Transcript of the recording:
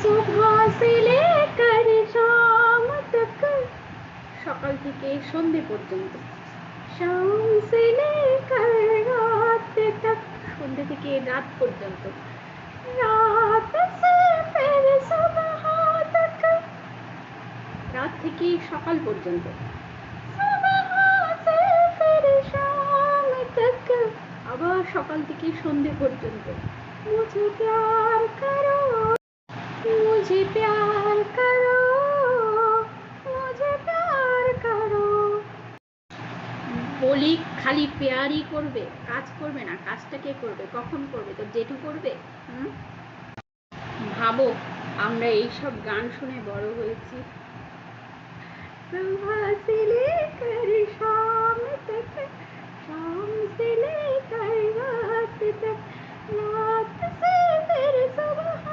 सुबह से लेकर शाम तक, সকাল থেকে সন্ধে পর্যন্ত, शाम से लेकर रात तक, সন্ধে থেকে রাত পর্যন্ত, रात से फिर सुबह तक, রাত থেকে সকাল পর্যন্ত, सुबह से फिर शाम तक, আবার সকাল থেকে সন্ধে পর্যন্ত। मुझे प्यार करो, मुझे प्यार करो, मुझे प्यार करो। বলি খালি প্যারই করবে, কাজ করবে না। কাজটা কে করবে, কখন করবে? তো জেঠু করবে। ভাবো আমরা এইসব গান শুনে বড় হয়েছি। सुबह से लेकर शाम तक, शाम से लेकर रात तक, रात से फिर सुबह